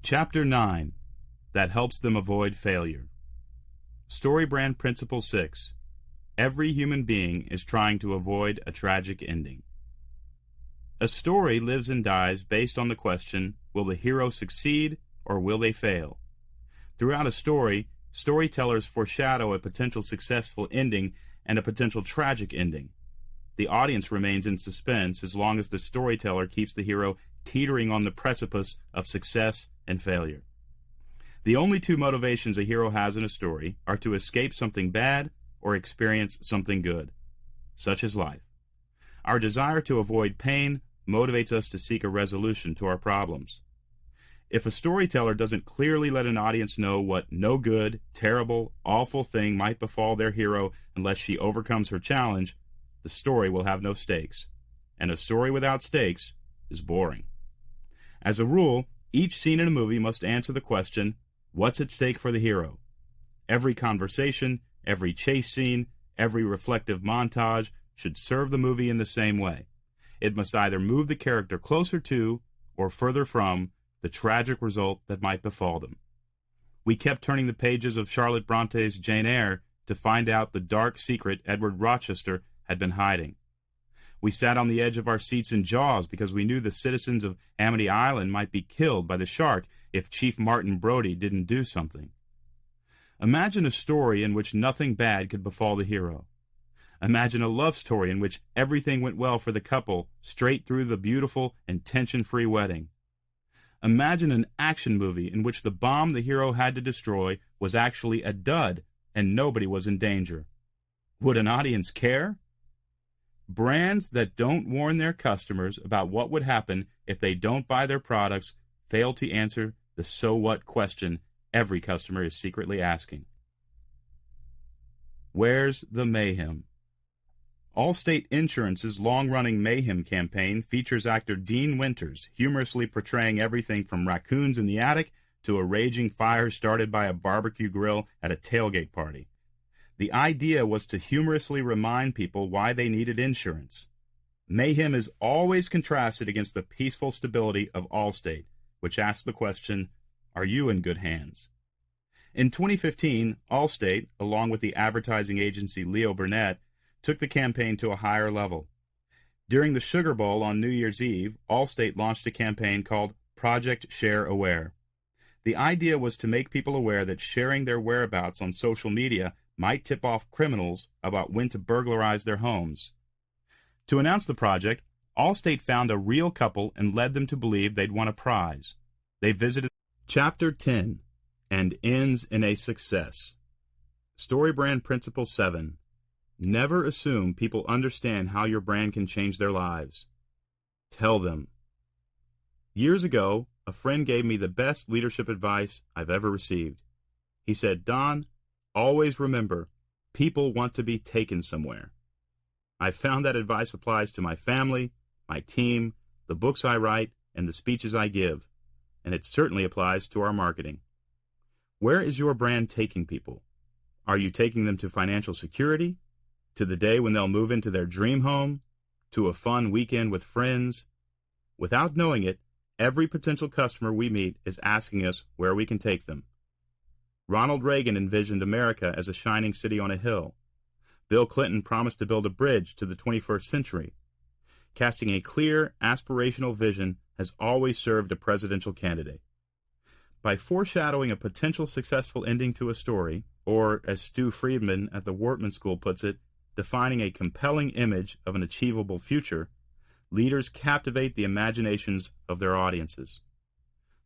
Chapter 9. That helps them avoid failure. StoryBrand Principle 6. Every human being is trying to avoid a tragic ending. A story lives and dies based on the question, will the hero succeed or will they fail? Throughout a story, storytellers foreshadow a potential successful ending and a potential tragic ending. The audience remains in suspense as long as the storyteller keeps the hero teetering on the precipice of success and failure. The only two motivations a hero has in a story are to escape something bad or experience something good, such as life. Our desire to avoid pain motivates us to seek a resolution to our problems. If a storyteller doesn't clearly let an audience know what no good, terrible, awful thing might befall their hero unless she overcomes her challenge, the story will have no stakes. And a story without stakes is boring. As a rule, each scene in a movie must answer the question, what's at stake for the hero? Every conversation, every chase scene, every reflective montage should serve the movie in the same way. It must either move the character closer to or further from the tragic result that might befall them. We kept turning the pages of Charlotte Bronte's Jane Eyre to find out the dark secret Edward Rochester had been hiding. We sat on the edge of our seats in Jaws because we knew the citizens of Amity Island might be killed by the shark if Chief Martin Brody didn't do something. Imagine a story in which nothing bad could befall the hero. Imagine a love story in which everything went well for the couple straight through the beautiful and tension-free wedding. Imagine an action movie in which the bomb the hero had to destroy was actually a dud and nobody was in danger. Would an audience care? Brands that don't warn their customers about what would happen if they don't buy their products fail to answer the so what question every customer is secretly asking. Where's the mayhem? Allstate Insurance's long-running Mayhem campaign features actor Dean Winters humorously portraying everything from raccoons in the attic to a raging fire started by a barbecue grill at a tailgate party. The idea was to humorously remind people why they needed insurance. Mayhem is always contrasted against the peaceful stability of Allstate, which asks the question, are you in good hands? In 2015, Allstate, along with the advertising agency Leo Burnett, took the campaign to a higher level. During the Sugar Bowl on New Year's Eve, Allstate launched a campaign called Project Share Aware. The idea was to make people aware that sharing their whereabouts on social media might tip off criminals about when to burglarize their homes. To announce the project, Allstate found a real couple and led them to believe they'd won a prize. They visited Chapter 10 and ends in a success. StoryBrand Principle 7. Never assume people understand how your brand can change their lives. Tell them. Years ago, a friend gave me the best leadership advice I've ever received. He said, Don, always remember, people want to be taken somewhere. I found that advice applies to my family, my team, the books I write, and the speeches I give, and it certainly applies to our marketing. Where is your brand taking people? Are you taking them to financial security? To the day when they'll move into their dream home? To a fun weekend with friends? Without knowing it, every potential customer we meet is asking us where we can take them. Ronald Reagan envisioned America as a shining city on a hill. Bill Clinton promised to build a bridge to the 21st century. Casting a clear, aspirational vision has always served a presidential candidate. By foreshadowing a potential successful ending to a story, or, as Stu Friedman at the Wortman School puts it, defining a compelling image of an achievable future, leaders captivate the imaginations of their audiences.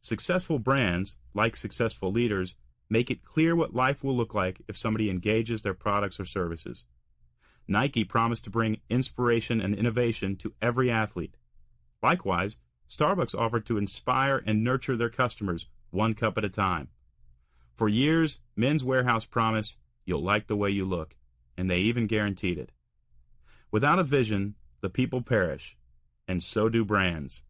Successful brands, like successful leaders, make it clear what life will look like if somebody engages their products or services. Nike promised to bring inspiration and innovation to every athlete. Likewise, Starbucks offered to inspire and nurture their customers one cup at a time. For years, Men's Wearhouse promised, you'll like the way you look, and they even guaranteed it. Without a vision, the people perish, and so do brands.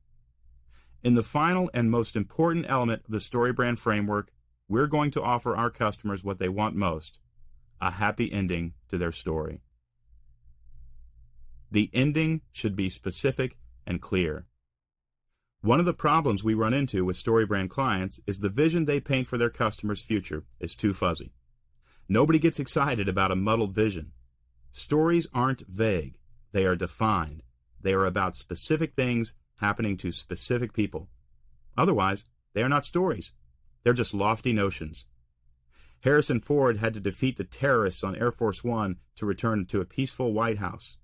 In the final and most important element of the StoryBrand framework, we're going to offer our customers what they want most, a happy ending to their story. The ending should be specific and clear. One of the problems we run into with StoryBrand clients is the vision they paint for their customers' future is too fuzzy. Nobody gets excited about a muddled vision. Stories aren't vague. They are defined. They are about specific things happening to specific people. Otherwise, they are not stories. They're just lofty notions. Harrison Ford had to defeat the terrorists on Air Force One to return to a peaceful White House.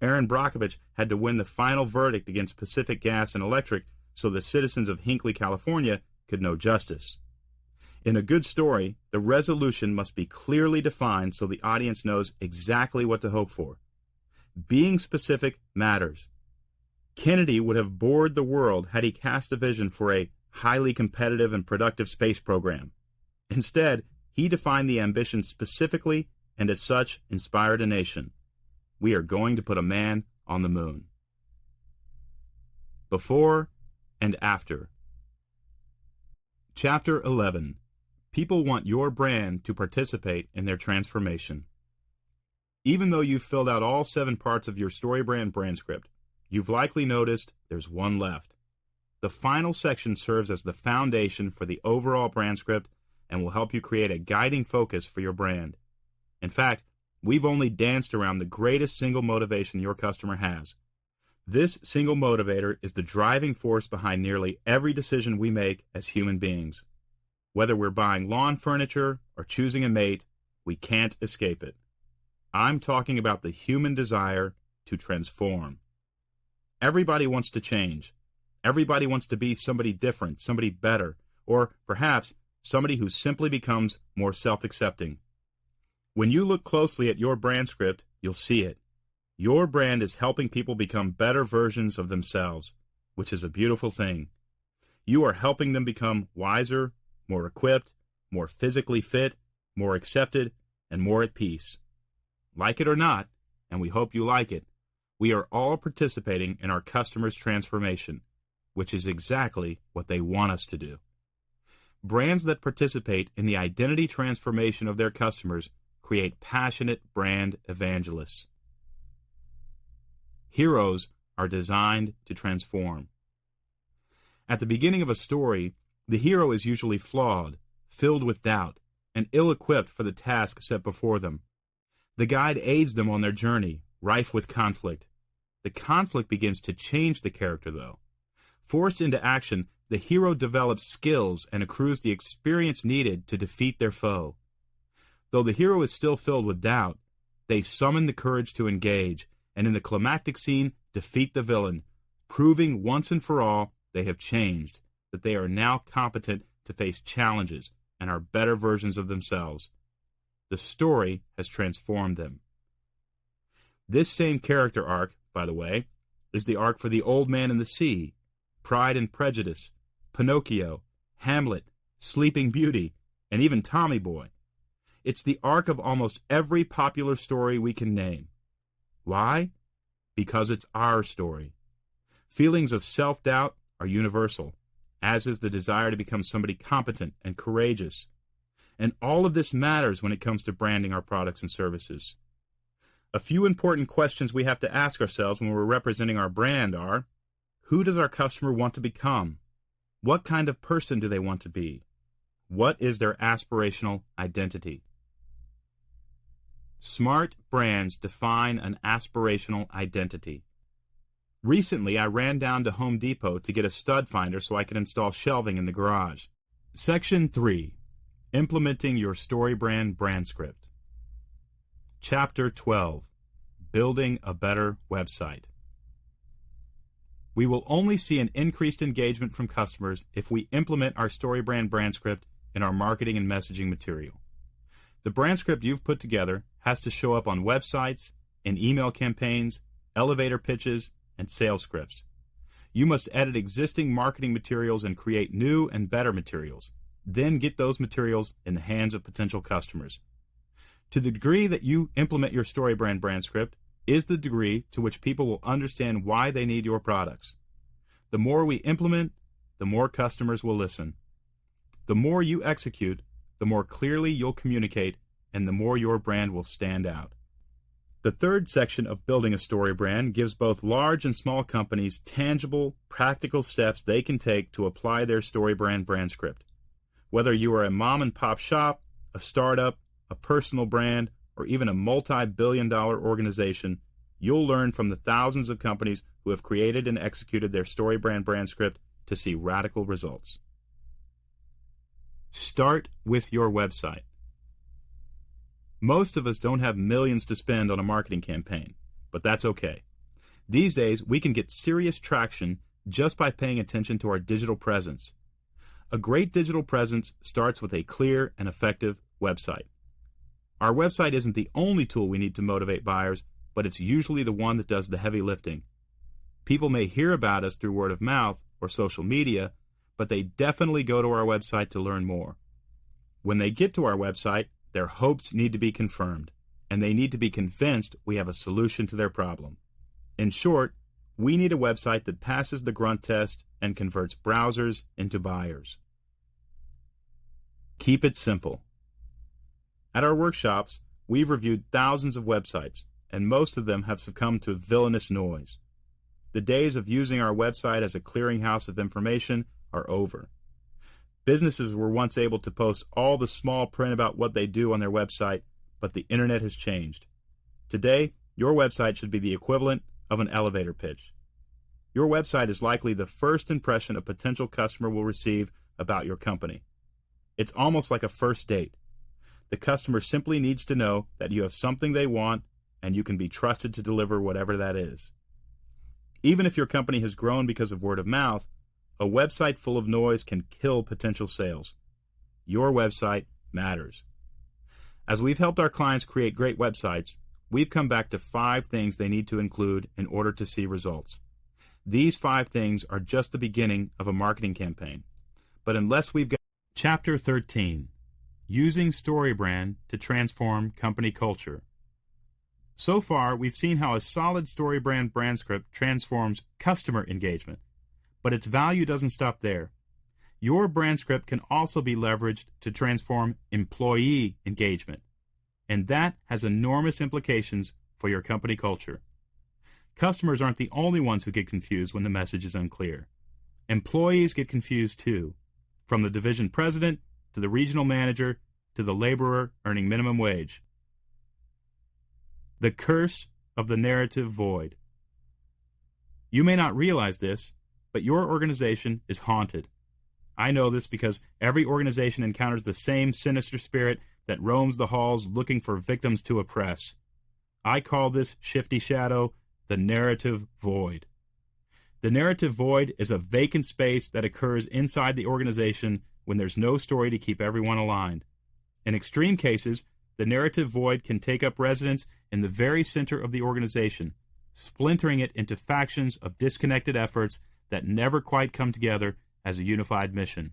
Aaron Brockovich had to win the final verdict against Pacific Gas and Electric so the citizens of Hinckley, California could know justice. In a good story, the resolution must be clearly defined so the audience knows exactly what to hope for. Being specific matters. Kennedy would have bored the world had he cast a vision for a highly competitive and productive space program. Instead, he defined the ambition specifically and as such inspired a nation. We are going to put a man on the moon. Before and after. Chapter 11. People want your brand to participate in their transformation. Even though you've filled out all 7 parts of your StoryBrand brand script, you've likely noticed there's one left. The final section serves as the foundation for the overall brand script and will help you create a guiding focus for your brand. In fact, we've only danced around the greatest single motivation your customer has. This single motivator is the driving force behind nearly every decision we make as human beings. Whether we're buying lawn furniture or choosing a mate, we can't escape it. I'm talking about the human desire to transform. Everybody wants to change. Everybody wants to be somebody different, somebody better, or perhaps somebody who simply becomes more self-accepting. When you look closely at your brand script, you'll see it. Your brand is helping people become better versions of themselves, which is a beautiful thing. You are helping them become wiser, more equipped, more physically fit, more accepted, and more at peace. Like it or not, and we hope you like it, we are all participating in our customers' transformation, which is exactly what they want us to do. Brands that participate in the identity transformation of their customers create passionate brand evangelists. Heroes are designed to transform. At the beginning of a story, the hero is usually flawed, filled with doubt, and ill-equipped for the task set before them. The guide aids them on their journey, rife with conflict. The conflict begins to change the character, though. Forced into action, the hero develops skills and accrues the experience needed to defeat their foe. Though the hero is still filled with doubt, they summon the courage to engage, and in the climactic scene, defeat the villain, proving once and for all they have changed, that they are now competent to face challenges and are better versions of themselves. The story has transformed them. This same character arc, by the way, is the arc for The Old Man and the Sea, Pride and Prejudice, Pinocchio, Hamlet, Sleeping Beauty, and even Tommy Boy. It's the arc of almost every popular story we can name. Why? Because it's our story. Feelings of self-doubt are universal, as is the desire to become somebody competent and courageous. And all of this matters when it comes to branding our products and services. A few important questions we have to ask ourselves when we're representing our brand are: who does our customer want to become? What kind of person do they want to be? What is their aspirational identity? Smart brands define an aspirational identity. Recently, I ran down to Home Depot to get a stud finder so I could install shelving in the garage. Section 3. Implementing your StoryBrand brand script. Chapter 12. Building a better website. We will only see an increased engagement from customers if we implement our StoryBrand brand script in our marketing and messaging material. The brand script you've put together has to show up on websites, in email campaigns, elevator pitches, and sales scripts. You must edit existing marketing materials and create new and better materials. Then get those materials in the hands of potential customers. To the degree that you implement your StoryBrand brand script is the degree to which people will understand why they need your products. The more we implement, the more customers will listen. The more you execute, the more clearly you'll communicate, and the more your brand will stand out. The third section of building a story brand gives both large and small companies tangible, practical steps they can take to apply their StoryBrand brand script. Whether you are a mom-and-pop shop, a startup, a personal brand, or even a multi-billion-dollar organization, you'll learn from the thousands of companies who have created and executed their StoryBrand brand script to see radical results. Start with your website. Most of us don't have millions to spend on a marketing campaign, but that's okay. These days, we can get serious traction just by paying attention to our digital presence. A great digital presence starts with a clear and effective website. Our website isn't the only tool we need to motivate buyers, but it's usually the one that does the heavy lifting. People may hear about us through word of mouth or social media, but they definitely go to our website to learn more. When they get to our website, their hopes need to be confirmed, and they need to be convinced we have a solution to their problem. In short, we need a website that passes the grunt test and converts browsers into buyers. Keep it simple. At our workshops, we've reviewed thousands of websites, and most of them have succumbed to villainous noise. The days of using our website as a clearinghouse of information are over. Businesses were once able to post all the small print about what they do on their website, but the internet has changed. Today, your website should be the equivalent of an elevator pitch. Your website is likely the first impression a potential customer will receive about your company. It's almost like a first date. The customer simply needs to know that you have something they want and you can be trusted to deliver whatever that is. Even if your company has grown because of word of mouth, a website full of noise can kill potential sales. Your website matters. As we've helped our clients create great websites, we've come back to 5 things they need to include in order to see results. These 5 things are just the beginning of a marketing campaign. But unless we've got Chapter 13, Using StoryBrand to Transform Company Culture. So far, we've seen how a solid StoryBrand brand script transforms customer engagement. But its value doesn't stop there. Your brand script can also be leveraged to transform employee engagement, and that has enormous implications for your company culture. Customers aren't the only ones who get confused when the message is unclear. Employees get confused too, from the division president to the regional manager to the laborer earning minimum wage. The curse of the narrative void. You may not realize this, but your organization is haunted. I know this because every organization encounters the same sinister spirit that roams the halls looking for victims to oppress. I call this shifty shadow the narrative void. The narrative void is a vacant space that occurs inside the organization when there's no story to keep everyone aligned. In extreme cases, the narrative void can take up residence in the very center of the organization, splintering it into factions of disconnected efforts that never quite come together as a unified mission.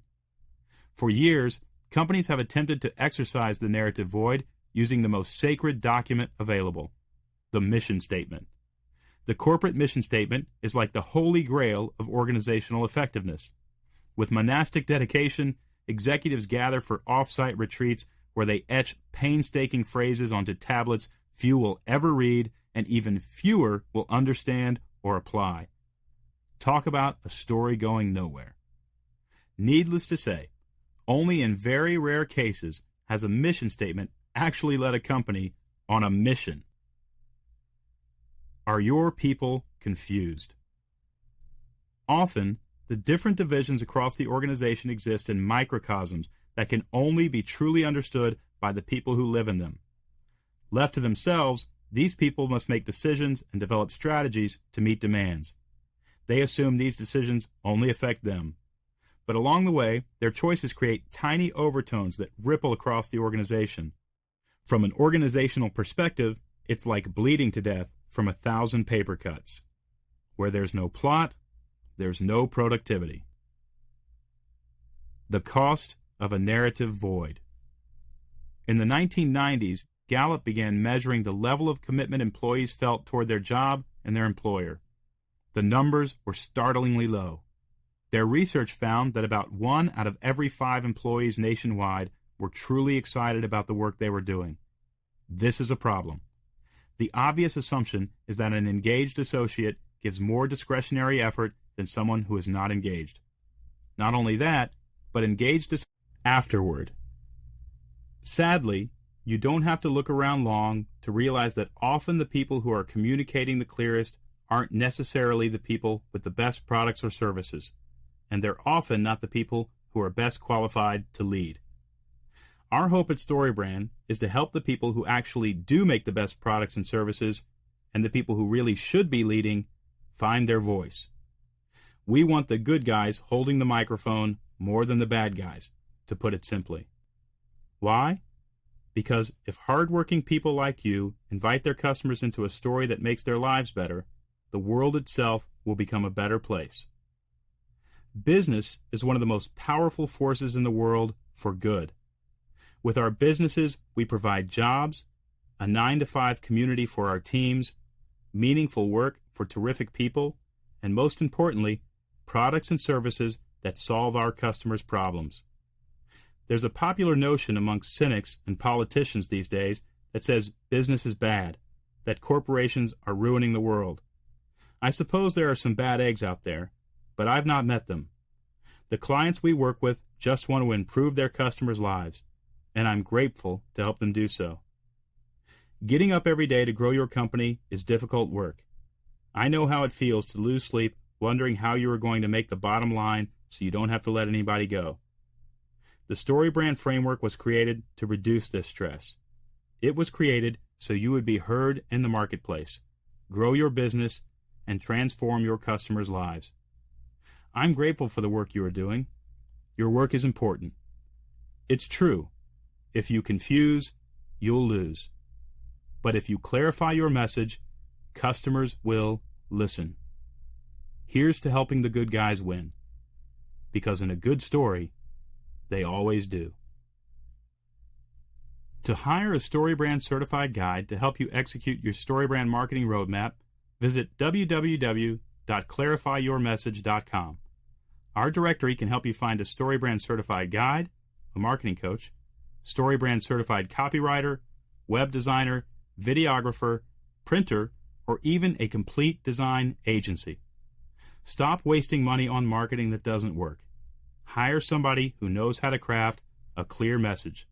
For years, companies have attempted to exorcise the narrative void using the most sacred document available, the mission statement. The corporate mission statement is like the holy grail of organizational effectiveness. With monastic dedication, executives gather for off-site retreats where they etch painstaking phrases onto tablets few will ever read and even fewer will understand or apply. Talk about a story going nowhere. Needless to say, only in very rare cases has a mission statement actually led a company on a mission. Are your people confused? Often, the different divisions across the organization exist in microcosms that can only be truly understood by the people who live in them. Left to themselves, these people must make decisions and develop strategies to meet demands. They assume these decisions only affect them. But along the way, their choices create tiny overtones that ripple across the organization. From an organizational perspective, it's like bleeding to death from 1,000 paper cuts. Where there's no plot, there's no productivity. The cost of a narrative void. In the 1990s, Gallup began measuring the level of commitment employees felt toward their job and their employer. The numbers were startlingly low. Their research found that about 1 out of every 5 employees nationwide were truly excited about the work they were doing. This is a problem. The obvious assumption is that an engaged associate gives more discretionary effort than someone who is not engaged. Not only that, but engaged afterward. Sadly, you don't have to look around long to realize that often the people who are communicating the clearest aren't necessarily the people with the best products or services, and they're often not the people who are best qualified to lead. Our hope at StoryBrand is to help the people who actually do make the best products and services, and the people who really should be leading, find their voice. We want the good guys holding the microphone more than the bad guys, to put it simply. Why? Because if hardworking people like you invite their customers into a story that makes their lives better, the world itself will become a better place. Business is one of the most powerful forces in the world for good. With our businesses, we provide jobs, a 9-to-5 community for our teams, meaningful work for terrific people, and most importantly, products and services that solve our customers' problems. There's a popular notion amongst cynics and politicians these days that says business is bad, that corporations are ruining the world. I suppose there are some bad eggs out there, but I've not met them. The clients we work with just want to improve their customers' lives, and I'm grateful to help them do so. Getting up every day to grow your company is difficult work. I know how it feels to lose sleep wondering how you are going to make the bottom line so you don't have to let anybody go. The StoryBrand framework was created to reduce this stress. It was created so you would be heard in the marketplace, grow your business, and transform your customers' lives. I'm grateful for the work you are doing. Your work is important. It's true. If you confuse, you'll lose. But if you clarify your message, customers will listen. Here's to helping the good guys win. Because in a good story, they always do. To hire a StoryBrand certified guide to help you execute your StoryBrand marketing roadmap, visit www.clarifyyourmessage.com. Our directory can help you find a StoryBrand certified guide, a marketing coach, StoryBrand certified copywriter, web designer, videographer, printer, or even a complete design agency. Stop wasting money on marketing that doesn't work. Hire somebody who knows how to craft a clear message.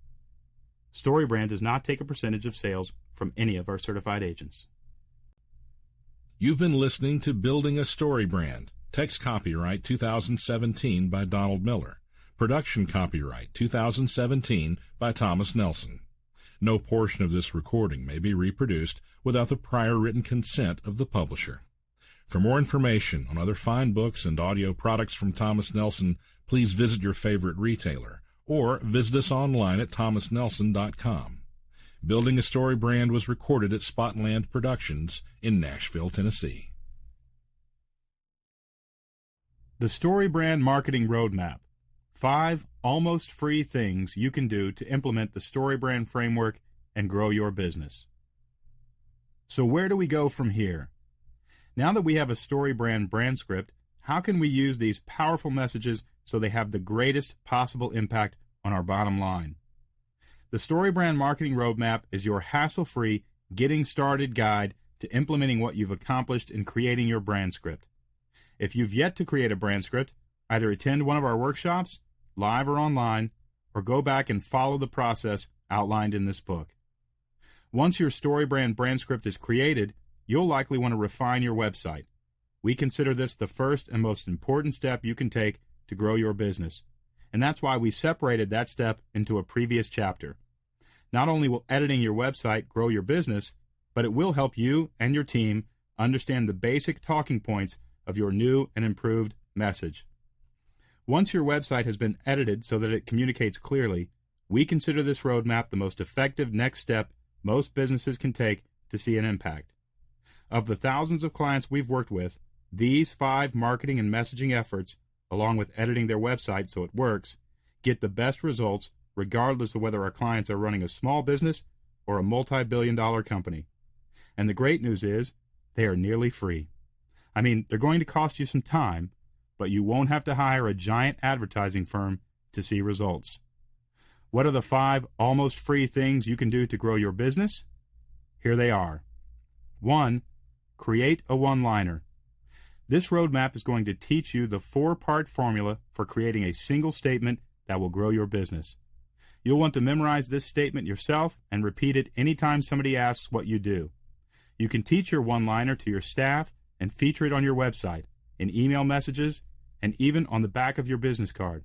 StoryBrand does not take a percentage of sales from any of our certified agents. You've been listening to Building a StoryBrand. Text copyright 2017 by Donald Miller. Production copyright 2017 by Thomas Nelson. No portion of this recording may be reproduced without the prior written consent of the publisher. For more information on other fine books and audio products from Thomas Nelson, please visit your favorite retailer or visit us online at thomasnelson.com. Building a StoryBrand was recorded at Spotland Productions in Nashville, Tennessee. The StoryBrand Marketing Roadmap. 5 almost free things you can do to implement the StoryBrand framework and grow your business. So where do we go from here? Now that we have a StoryBrand brand script, how can we use these powerful messages so they have the greatest possible impact on our bottom line? The StoryBrand Marketing Roadmap is your hassle-free, getting started guide to implementing what you've accomplished in creating your brand script. If you've yet to create a brand script, either attend one of our workshops, live or online, or go back and follow the process outlined in this book. Once your StoryBrand brand script is created, you'll likely want to refine your website. We consider this the first and most important step you can take to grow your business, and that's why we separated that step into a previous chapter. Not only will editing your website grow your business, but it will help you and your team understand the basic talking points of your new and improved message. Once your website has been edited so that it communicates clearly, we consider this roadmap the most effective next step most businesses can take to see an impact. Of the thousands of clients we've worked with, these 5 marketing and messaging efforts, along with editing their website so it works, get the best results regardless of whether our clients are running a small business or a multi-billion-dollar company. And the great news is, they are nearly free. I mean, they're going to cost you some time, but you won't have to hire a giant advertising firm to see results. What are the 5 almost free things you can do to grow your business? Here they are. 1. Create a one-liner. This roadmap is going to teach you the 4-part formula for creating a single statement that will grow your business. You'll want to memorize this statement yourself and repeat it anytime somebody asks what you do. You can teach your one-liner to your staff and feature it on your website, in email messages, and even on the back of your business card.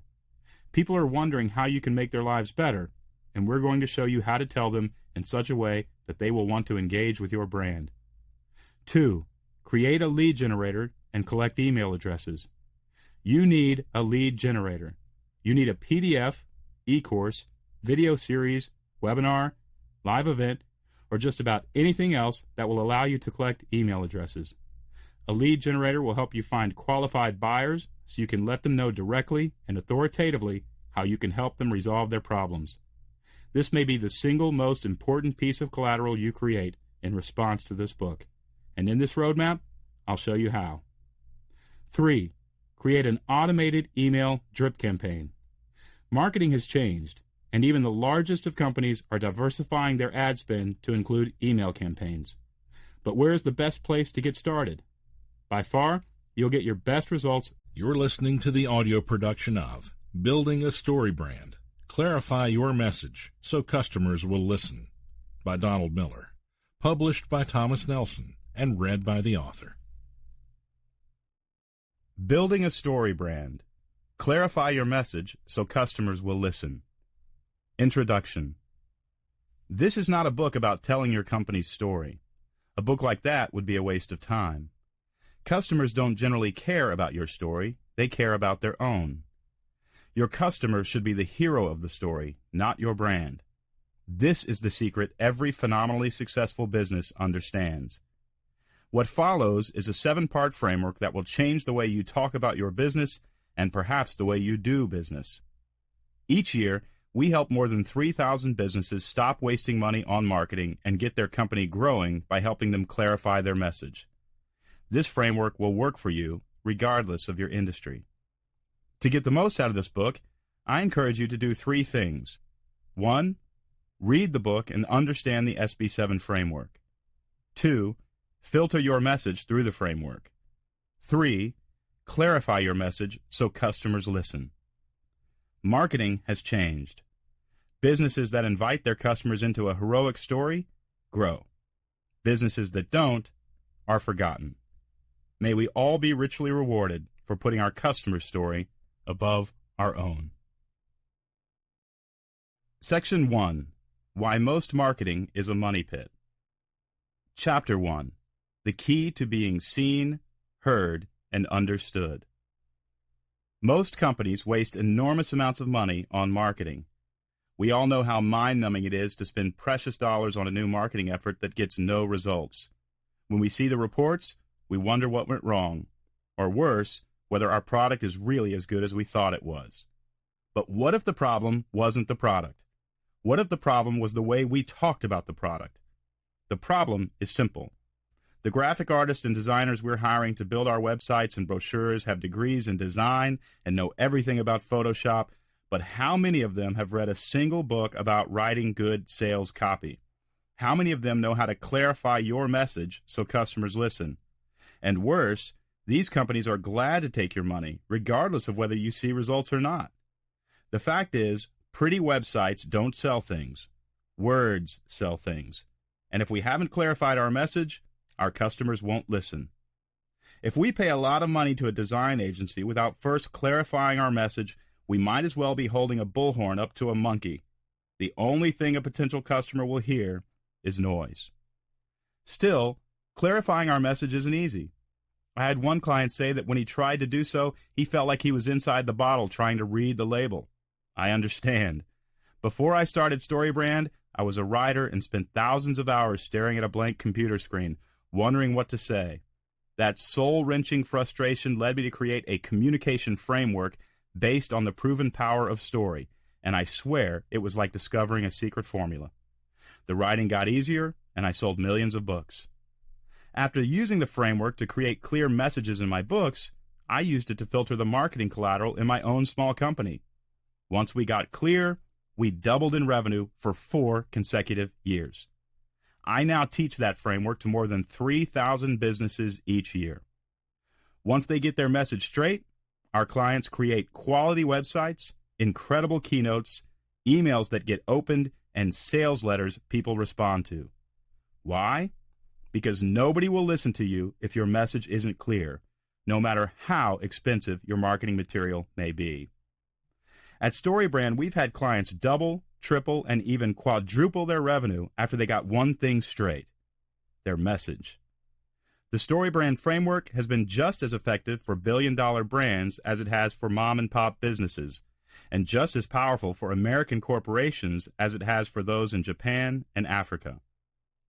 People are wondering how you can make their lives better, and we're going to show you how to tell them in such a way that they will want to engage with your brand. 2. Create a lead generator and collect email addresses. You need a lead generator. You need a PDF, e-course, video series, webinar, live event, or just about anything else that will allow you to collect email addresses. A lead generator will help you find qualified buyers so you can let them know directly and authoritatively how you can help them resolve their problems. This may be the single most important piece of collateral you create in response to this book. And in this roadmap, I'll show you how. 3. Create an automated email drip campaign. Marketing has changed, and even the largest of companies are diversifying their ad spend to include email campaigns. But where's the best place to get started? By far, you'll get your best results. You're listening to the audio production of Building a Story Brand. Clarify your message so customers will listen, by Donald Miller. Published by Thomas Nelson and read by the author. Building a story brand. Clarify your message so customers will listen. Introduction. This is not a book about telling your company's story. A book like that would be a waste of time. Customers don't generally care about your story. They care about their own. Your customer should be the hero of the story, not your brand. This is the secret every phenomenally successful business understands. What follows is a 7-part framework that will change the way you talk about your business and perhaps the way you do business. Each year, we help more than 3,000 businesses stop wasting money on marketing and get their company growing by helping them clarify their message. This framework will work for you regardless of your industry. To get the most out of this book, I encourage you to do 3 things. 1. Read the book and understand the SB7 framework. 2. Filter your message through the framework. 3. Clarify your message so customers listen. Marketing has changed. Businesses that invite their customers into a heroic story grow. Businesses that don't are forgotten. May we all be richly rewarded for putting our customer's story above our own. Section 1. Why most marketing is a money pit. Chapter 1. The key to being seen, heard, and understood. Most companies waste enormous amounts of money on marketing. We all know how mind-numbing it is to spend precious dollars on a new marketing effort that gets no results. When we see the reports, we wonder what went wrong, or worse, whether our product is really as good as we thought it was. But what if the problem wasn't the product? What if the problem was the way we talked about the product? The problem is simple. The graphic artists and designers we're hiring to build our websites and brochures have degrees in design and know everything about Photoshop, but how many of them have read a single book about writing good sales copy? How many of them know how to clarify your message so customers listen? And worse, these companies are glad to take your money, regardless of whether you see results or not. The fact is, pretty websites don't sell things. Words sell things. And if we haven't clarified our message, our customers won't listen. If we pay a lot of money to a design agency without first clarifying our message, we might as well be holding a bullhorn up to a monkey. The only thing a potential customer will hear is noise. Still, clarifying our message isn't easy. I had one client say that when he tried to do so, he felt like he was inside the bottle trying to read the label. I understand. Before I started StoryBrand, I was a writer and spent thousands of hours staring at a blank computer screen, wondering what to say. That soul-wrenching frustration led me to create a communication framework based on the proven power of story, and I swear it was like discovering a secret formula. The writing got easier, and I sold millions of books. After using the framework to create clear messages in my books, I used it to filter the marketing collateral in my own small company. Once we got clear, we doubled in revenue for 4 consecutive years. I now teach that framework to more than 3,000 businesses each year. Once they get their message straight, our clients create quality websites, incredible keynotes, emails that get opened, and sales letters people respond to. Why? Because nobody will listen to you if your message isn't clear, no matter how expensive your marketing material may be. At StoryBrand, we've had clients double, triple, and even quadruple their revenue after they got one thing straight: their message. The StoryBrand framework has been just as effective for billion-dollar brands as it has for mom-and-pop businesses, and just as powerful for American corporations as it has for those in Japan and Africa.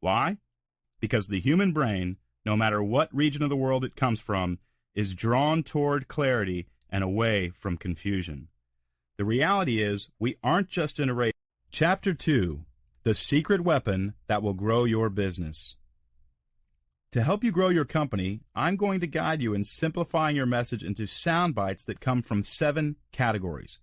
Why? Because the human brain, no matter what region of the world it comes from, is drawn toward clarity and away from confusion. The reality is, we aren't just in a race. Chapter 2, The Secret Weapon That Will Grow Your Business. To help you grow your company, I'm going to guide you in simplifying your message into sound bites that come from 7 categories.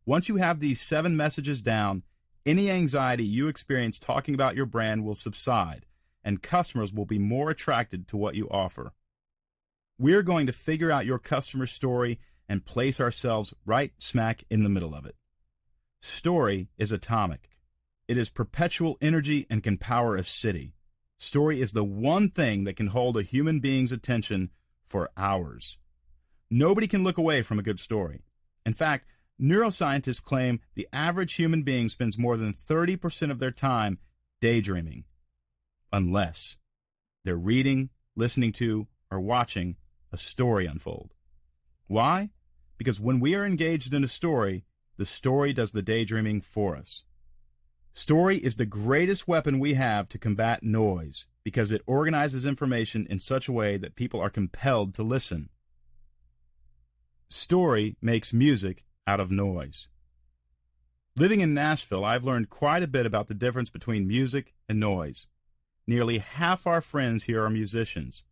Once you have these 7 messages down, any anxiety you experience talking about your brand will subside, and customers will be more attracted to what you offer. We're going to figure out your customer story and place ourselves right smack in the middle of it. Story is atomic. It is perpetual energy and can power a city. Story is the one thing that can hold a human being's attention for hours. Nobody can look away from a good story. In fact, neuroscientists claim the average human being spends more than 30% of their time daydreaming, unless they're reading, listening to, or watching a story unfold. Why? Because when we are engaged in a story, the story does the daydreaming for us. Story is the greatest weapon we have to combat noise because it organizes information in such a way that people are compelled to listen. Story makes music out of noise. Living in Nashville, I've learned quite a bit about the difference between music and noise. Nearly half our friends here are musicians.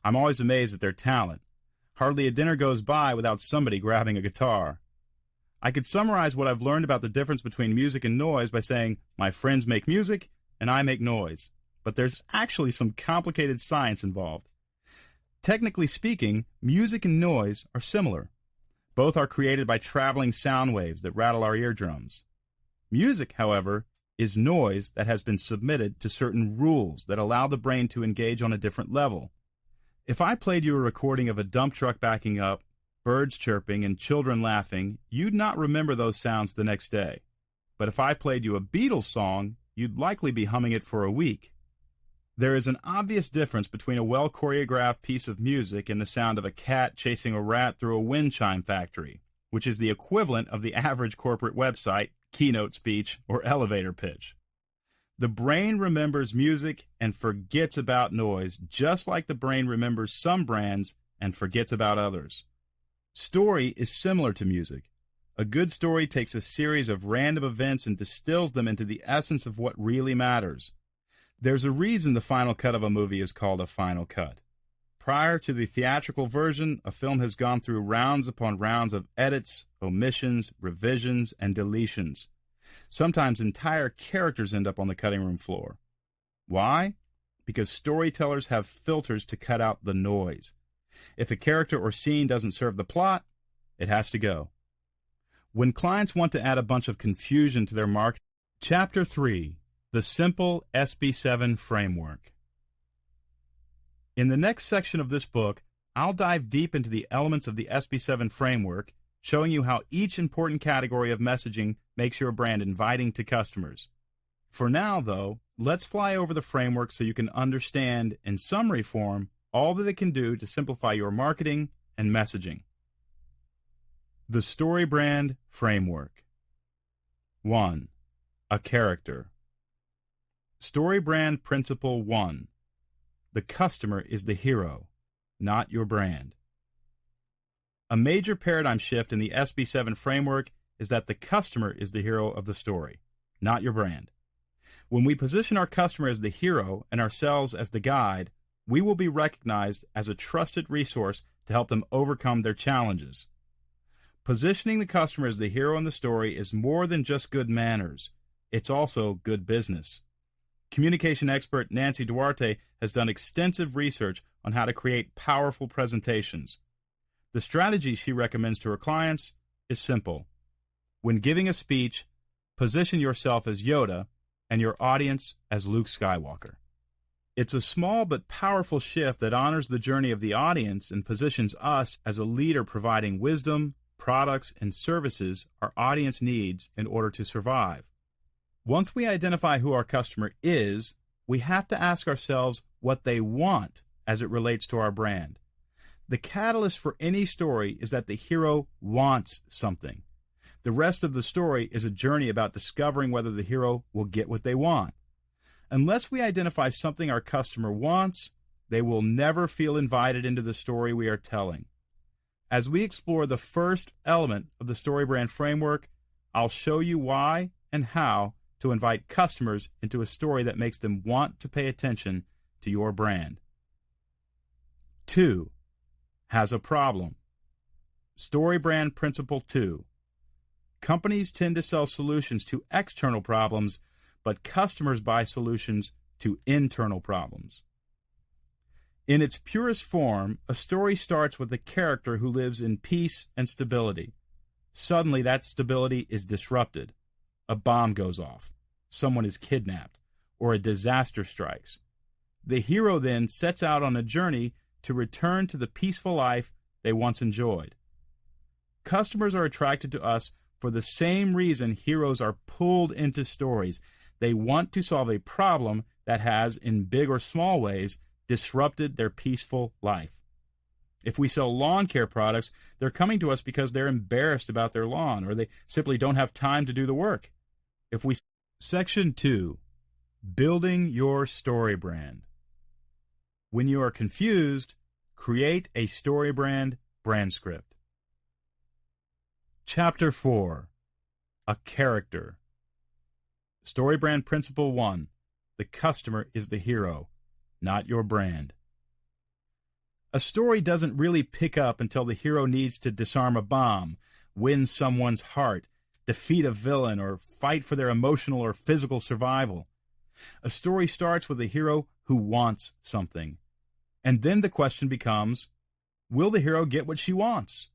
I'm always amazed at their talent. Hardly a dinner goes by without somebody grabbing a guitar. I could summarize what I've learned about the difference between music and noise by saying, my friends make music and I make noise. But there's actually some complicated science involved. Technically speaking, music and noise are similar. Both are created by traveling sound waves that rattle our eardrums. Music, however, is noise that has been submitted to certain rules that allow the brain to engage on a different level. If I played you a recording of a dump truck backing up, birds chirping, and children laughing, you'd not remember those sounds the next day. But if I played you a Beatles song, you'd likely be humming it for a week. There is an obvious difference between a well-choreographed piece of music and the sound of a cat chasing a rat through a wind chime factory, which is the equivalent of the average corporate website, keynote speech, or elevator pitch. The brain remembers music and forgets about noise, just like the brain remembers some brands and forgets about others. Story is similar to music. A good story takes a series of random events and distills them into the essence of what really matters. There's a reason the final cut of a movie is called a final cut. Prior to the theatrical version, a film has gone through rounds upon rounds of edits, omissions, revisions, and deletions. Sometimes entire characters end up on the cutting room floor. Why? Because storytellers have filters to cut out the noise. If a character or scene doesn't serve the plot, it has to go. When clients want to add a bunch of confusion to their marketing, Chapter 3, The Simple SB7 Framework. In the next section of this book, I'll dive deep into the elements of the SB7 framework, showing you how each important category of messaging makes your brand inviting to customers. For now, though, let's fly over the framework so you can understand, in summary form, all that it can do to simplify your marketing and messaging. The StoryBrand Framework. 1. A character. StoryBrand Principle 1. The customer is the hero, not your brand. A major paradigm shift in the SB7 framework is that the customer is the hero of the story, not your brand. When we position our customer as the hero and ourselves as the guide, we will be recognized as a trusted resource to help them overcome their challenges. Positioning the customer as the hero in the story is more than just good manners. It's also good business. Communication expert Nancy Duarte has done extensive research on how to create powerful presentations. The strategy she recommends to her clients is simple. When giving a speech, position yourself as Yoda and your audience as Luke Skywalker. It's a small but powerful shift that honors the journey of the audience and positions us as a leader providing wisdom, products, and services our audience needs in order to survive. Once we identify who our customer is, we have to ask ourselves what they want as it relates to our brand. The catalyst for any story is that the hero wants something. The rest of the story is a journey about discovering whether the hero will get what they want. Unless we identify something our customer wants, they will never feel invited into the story we are telling. As we explore the first element of the StoryBrand framework, I'll show you why and how to invite customers into a story that makes them want to pay attention to your brand. 2. Has a problem. StoryBrand Principle 2. Companies tend to sell solutions to external problems, but customers buy solutions to internal problems. In its purest form, a story starts with a character who lives in peace and stability. Suddenly, that stability is disrupted. A bomb goes off, someone is kidnapped, or a disaster strikes. The hero then sets out on a journey to return to the peaceful life they once enjoyed. Customers are attracted to us for the same reason heroes are pulled into stories. They want to solve a problem that has, in big or small ways, disrupted their peaceful life. If we sell lawn care products, they're coming to us because they're embarrassed about their lawn, or they simply don't have time to do the work. Section 2. Building your story brand. When you are confused, create a StoryBrand brand script. Chapter 4. A character. StoryBrand Principle 1. The customer is the hero, not your brand. A story doesn't really pick up until the hero needs to disarm a bomb, win someone's heart, defeat a villain, or fight for their emotional or physical survival. A story starts with a hero who wants something. And then the question becomes, will the hero get what she wants?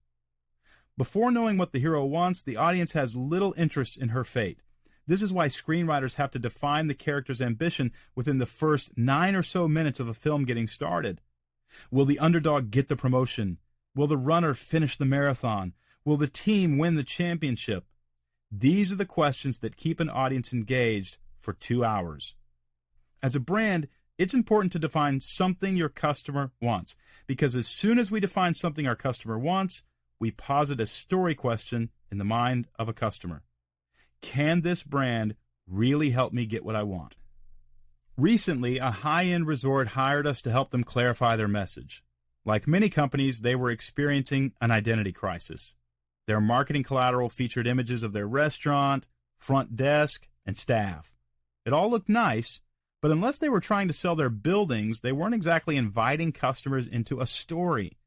Before knowing what the hero wants, the audience has little interest in her fate. This is why screenwriters have to define the character's ambition within the first 9 or so minutes of a film getting started. Will the underdog get the promotion? Will the runner finish the marathon? Will the team win the championship? These are the questions that keep an audience engaged for 2 hours. As a brand, it's important to define something your customer wants, because as soon as we define something our customer wants, we posit a story question in the mind of a customer. Can this brand really help me get what I want? Recently, a high-end resort hired us to help them clarify their message. Like many companies, they were experiencing an identity crisis. Their marketing collateral featured images of their restaurant, front desk, and staff. It all looked nice, but unless they were trying to sell their buildings, they weren't exactly inviting customers into a story.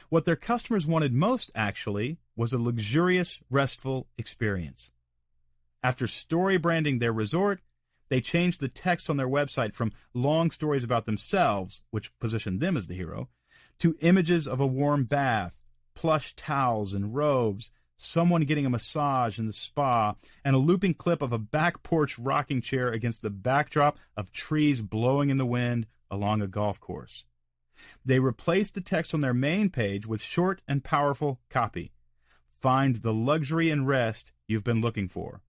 What their customers wanted most, actually, was a luxurious, restful experience. After story branding their resort, they changed the text on their website from long stories about themselves, which positioned them as the hero, to images of a warm bath, plush towels and robes, someone getting a massage in the spa, and a looping clip of a back porch rocking chair against the backdrop of trees blowing in the wind along a golf course. They replaced the text on their main page with short and powerful copy. Find the luxury and rest you've been looking for.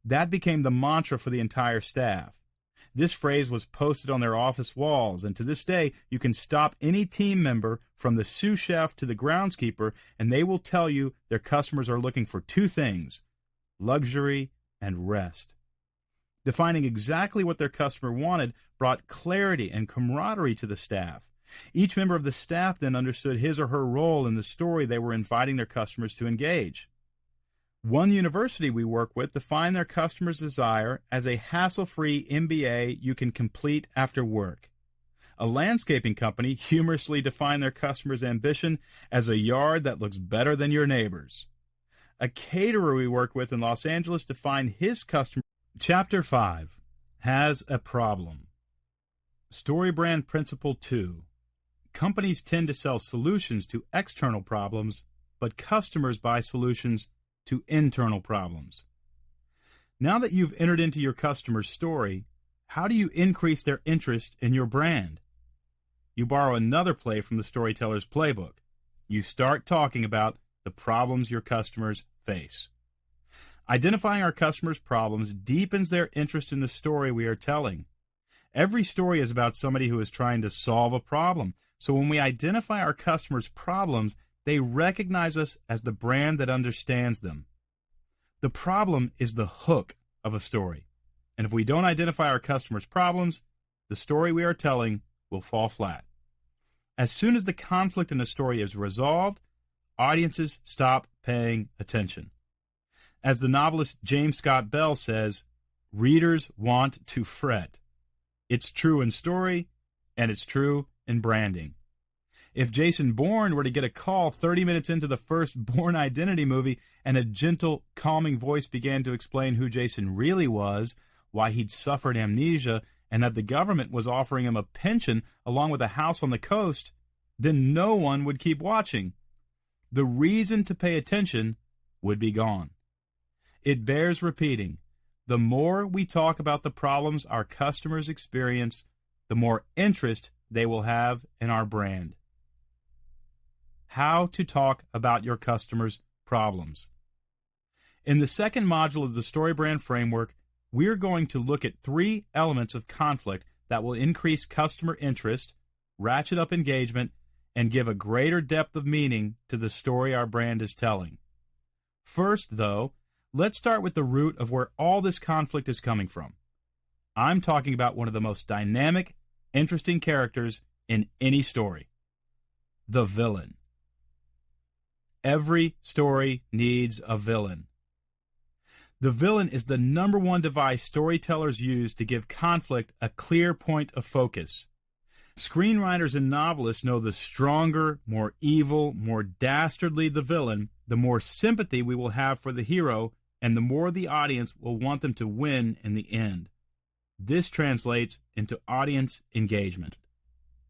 That became the mantra for the entire staff. This phrase was posted on their office walls, and to this day, you can stop any team member, from the sous chef to the groundskeeper, and they will tell you their customers are looking for 2 things: luxury and rest. Defining exactly what their customer wanted brought clarity and camaraderie to the staff. Each member of the staff then understood his or her role in the story they were inviting their customers to engage. One university we work with defined their customer's desire as a hassle-free MBA you can complete after work. A landscaping company humorously defined their customer's ambition as a yard that looks better than your neighbor's. A caterer we work with in Los Angeles defined his customer. Chapter 5. has a problem. StoryBrand Principle 2. Companies tend to sell solutions to external problems, but customers buy solutions to internal problems. Now that you've entered into your customer's story, how do you increase their interest in your brand? You borrow another play from the storyteller's playbook. You start talking about the problems your customers face. Identifying our customers' problems deepens their interest in the story we are telling. Every story is about somebody who is trying to solve a problem. So when we identify our customers' problems, they recognize us as the brand that understands them. The problem is the hook of a story. And if we don't identify our customers' problems, the story we are telling will fall flat. As soon as the conflict in a story is resolved, audiences stop paying attention. As the novelist James Scott Bell says, readers want to fret. It's true in story, and it's true in branding. If Jason Bourne were to get a call 30 minutes into the first Bourne Identity movie and a gentle, calming voice began to explain who Jason really was, why he'd suffered amnesia, and that the government was offering him a pension along with a house on the coast, then no one would keep watching. The reason to pay attention would be gone. It bears repeating. The more we talk about the problems our customers experience, the more interest they will have in our brand. How to talk about your customers' problems. In the second module of the StoryBrand framework, we're going to look at 3 elements of conflict that will increase customer interest, ratchet up engagement, and give a greater depth of meaning to the story our brand is telling. First, though, let's start with the root of where all this conflict is coming from. I'm talking about one of the most dynamic, interesting characters in any story. The villain. Every story needs a villain. The villain is the number one device storytellers use to give conflict a clear point of focus. Screenwriters and novelists know the stronger, more evil, more dastardly the villain, the more sympathy we will have for the hero, and the more the audience will want them to win in the end. This translates into audience engagement.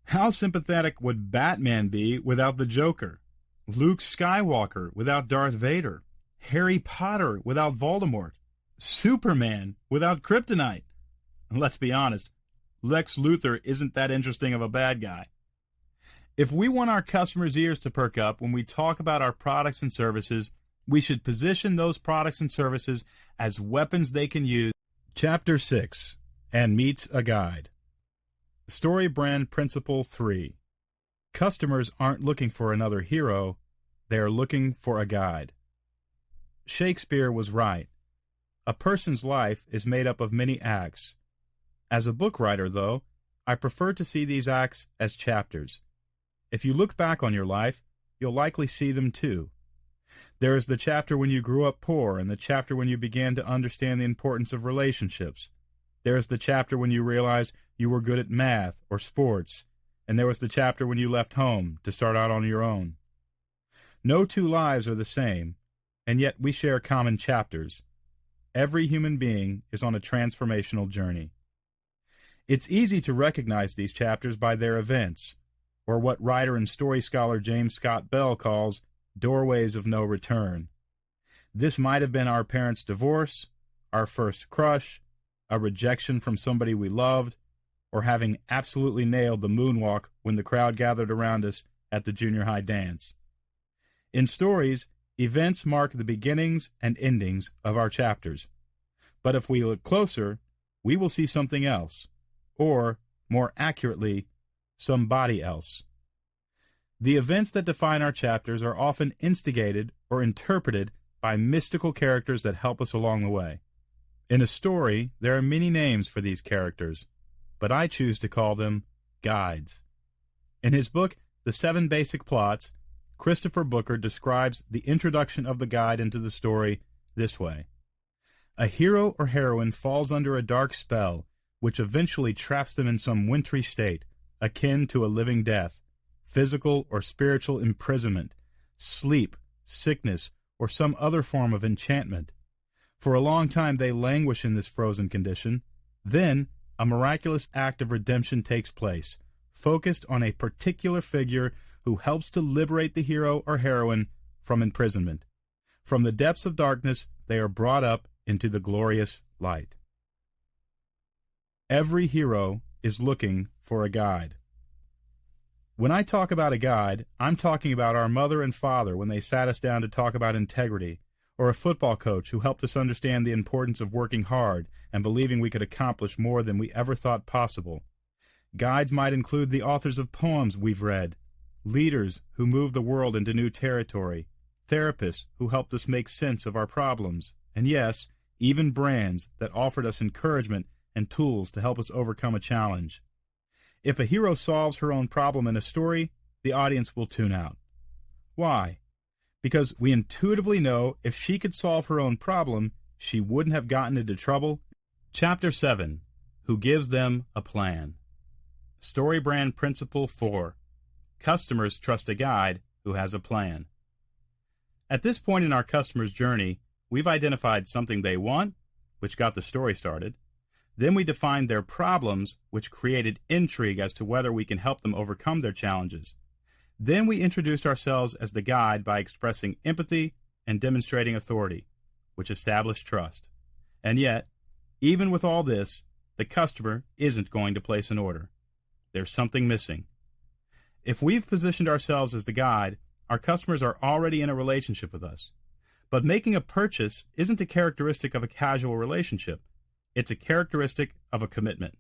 How sympathetic would Batman be without the Joker? Luke Skywalker without Darth Vader? Harry Potter without Voldemort? Superman without Kryptonite? And let's be honest, Lex Luthor isn't that interesting of a bad guy. If we want our customers' ears to perk up when we talk about our products and services, we should position those products and services as weapons they can use. Chapter 6, and meets a guide. StoryBrand Principle 3. Customers aren't looking for another hero, they are looking for a guide. Shakespeare was right. A person's life is made up of many acts. As a book writer, though, I prefer to see these acts as chapters. If you look back on your life, you'll likely see them too. There is the chapter when you grew up poor and the chapter when you began to understand the importance of relationships. There is the chapter when you realized you were good at math or sports, and there was the chapter when you left home to start out on your own. No 2 lives are the same, and yet we share common chapters. Every human being is on a transformational journey. It's easy to recognize these chapters by their events, or what writer and story scholar James Scott Bell calls doorways of no return. This might have been our parents' divorce, our first crush, a rejection from somebody we loved, or having absolutely nailed the moonwalk when the crowd gathered around us at the junior high dance. In stories, events mark the beginnings and endings of our chapters. But if we look closer, we will see something else, or, more accurately, somebody else. The events that define our chapters are often instigated or interpreted by mystical characters that help us along the way. In a story, there are many names for these characters, but I choose to call them guides. In his book, The 7 Basic Plots, Christopher Booker describes the introduction of the guide into the story this way. A hero or heroine falls under a dark spell, which eventually traps them in some wintry state, akin to a living death, physical or spiritual imprisonment, sleep, sickness, or some other form of enchantment. For a long time they languish in this frozen condition, Then, a miraculous act of redemption takes place, focused on a particular figure who helps to liberate the hero or heroine from imprisonment. From the depths of darkness, they are brought up into the glorious light. Every hero is looking for a guide. When I talk about a guide, I'm talking about our mother and father when they sat us down to talk about integrity, or a football coach who helped us understand the importance of working hard and believing we could accomplish more than we ever thought possible. Guides might include the authors of poems we've read, leaders who move the world into new territory, therapists who helped us make sense of our problems, and yes, even brands that offered us encouragement and tools to help us overcome a challenge. If a hero solves her own problem in a story, the audience will tune out. Why? Because we intuitively know if she could solve her own problem, she wouldn't have gotten into trouble. Chapter 7. Who gives them a plan? StoryBrand Principle 4. Customers trust a guide who has a plan. At this point in our customer's journey, we've identified something they want, which got the story started. Then we defined their problems, which created intrigue as to whether we can help them overcome their challenges. Then we introduced ourselves as the guide by expressing empathy and demonstrating authority, which established trust. And yet, even with all this, the customer isn't going to place an order. There's something missing. If we've positioned ourselves as the guide, our customers are already in a relationship with us. But making a purchase isn't a characteristic of a casual relationship. It's a characteristic of a commitment.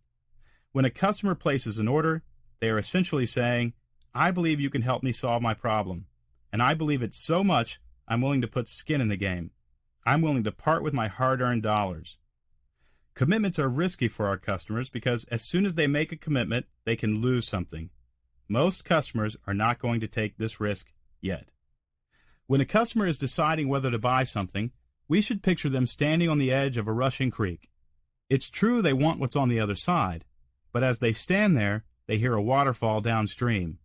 When a customer places an order, they are essentially saying, I believe you can help me solve my problem, and I believe it so much I'm willing to put skin in the game. I'm willing to part with my hard-earned dollars. Commitments are risky for our customers because as soon as they make a commitment, they can lose something. Most customers are not going to take this risk yet. When a customer is deciding whether to buy something, we should picture them standing on the edge of a rushing creek. It's true they want what's on the other side, but as they stand there, they hear a waterfall downstream.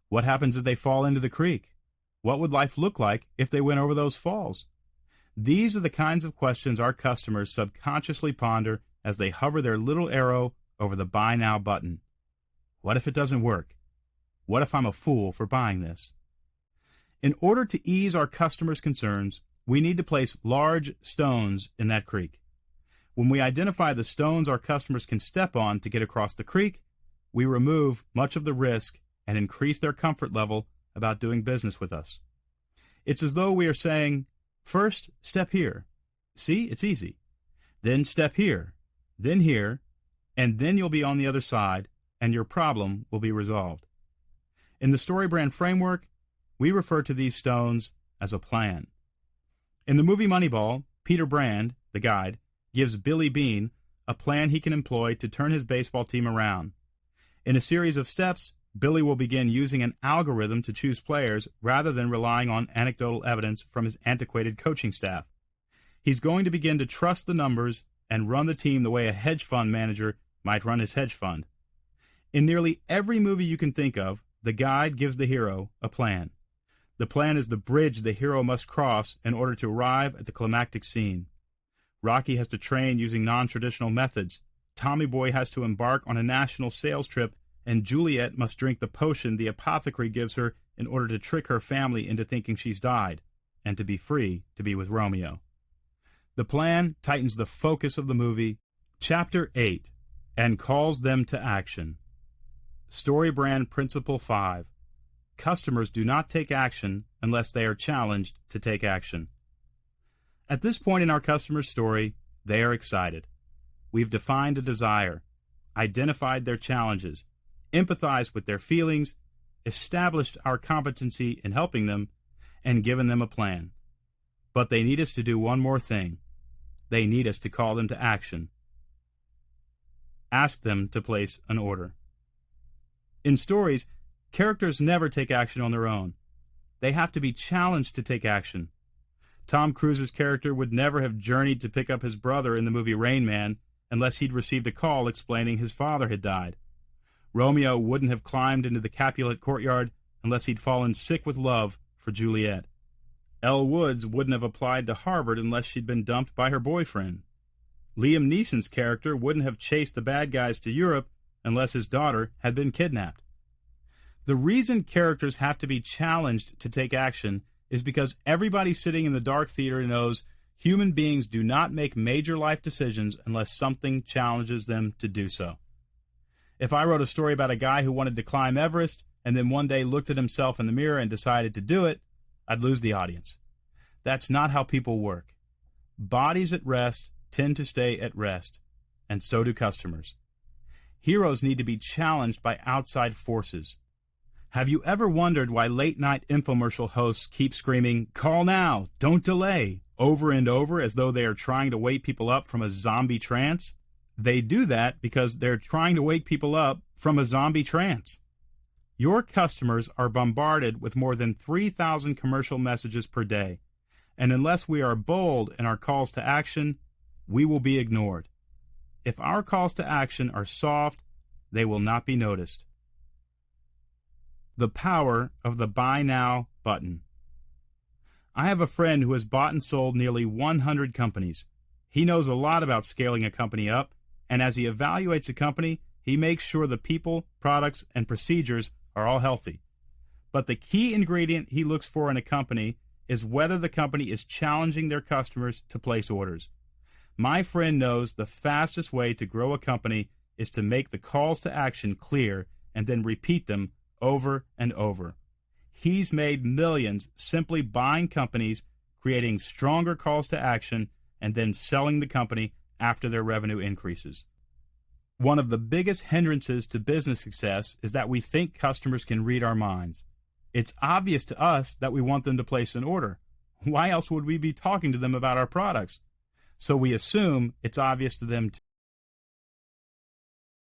What happens if they fall into the creek? What would life look like if they went over those falls? These are the kinds of questions our customers subconsciously ponder as they hover their little arrow over the Buy Now button. What if it doesn't work? What if I'm a fool for buying this? In order to ease our customers' concerns, we need to place large stones in that creek. When we identify the stones our customers can step on to get across the creek, we remove much of the risk and increase their comfort level about doing business with us. It's as though we are saying, first, step here. See, it's easy. Then step here, then here, and then you'll be on the other side, and your problem will be resolved. In the StoryBrand framework, we refer to these stones as a plan. In the movie Moneyball, Peter Brand, the guide, gives Billy Beane a plan he can employ to turn his baseball team around. In a series of steps, Billy will begin using an algorithm to choose players rather than relying on anecdotal evidence from his antiquated coaching staff. He's going to begin to trust the numbers and run the team the way a hedge fund manager might run his hedge fund. In nearly every movie you can think of, the guide gives the hero a plan. The plan is the bridge the hero must cross in order to arrive at the climactic scene. Rocky has to train using non-traditional methods. Tommy Boy has to embark on a national sales trip, and Juliet must drink the potion the apothecary gives her in order to trick her family into thinking she's died, and to be free to be with Romeo. The plan tightens the focus of the movie. Chapter 8, and calls them to action. StoryBrand Principle 5. Customers do not take action unless they are challenged to take action. At this point in our customer's story, they are excited. We've defined a desire, identified their challenges, empathized with their feelings, established our competency in helping them, and given them a plan. But they need us to do one more thing. They need us to call them to action. Ask them to place an order. In stories, characters never take action on their own. They have to be challenged to take action. Tom Cruise's character would never have journeyed to pick up his brother in the movie Rain Man unless he'd received a call explaining his father had died. Romeo wouldn't have climbed into the Capulet courtyard unless he'd fallen sick with love for Juliet. Elle Woods wouldn't have applied to Harvard unless she'd been dumped by her boyfriend. Liam Neeson's character wouldn't have chased the bad guys to Europe unless his daughter had been kidnapped. The reason characters have to be challenged to take action is because everybody sitting in the dark theater knows human beings do not make major life decisions unless something challenges them to do so. If I wrote a story about a guy who wanted to climb Everest and then one day looked at himself in the mirror and decided to do it, I'd lose the audience. That's not how people work. Bodies at rest tend to stay at rest, and so do customers. Heroes need to be challenged by outside forces. Have you ever wondered why late-night infomercial hosts keep screaming, "Call now, don't delay," over and over as though they are trying to wake people up from a zombie trance? They do that because they're trying to wake people up from a zombie trance. Your customers are bombarded with more than 3,000 commercial messages per day, and unless we are bold in our calls to action, we will be ignored. If our calls to action are soft, they will not be noticed. The power of the Buy Now button. I have a friend who has bought and sold nearly 100 companies. He knows a lot about scaling a company up, and as he evaluates a company, he makes sure the people, products, and procedures are all healthy. But the key ingredient he looks for in a company is whether the company is challenging their customers to place orders. My friend knows the fastest way to grow a company is to make the calls to action clear and then repeat them over and over. He's made millions simply buying companies, creating stronger calls to action, and then selling the company after their revenue increases. One of the biggest hindrances to business success is that we think customers can read our minds. It's obvious to us that we want them to place an order. Why else would we be talking to them about our products? So we assume it's obvious to them too.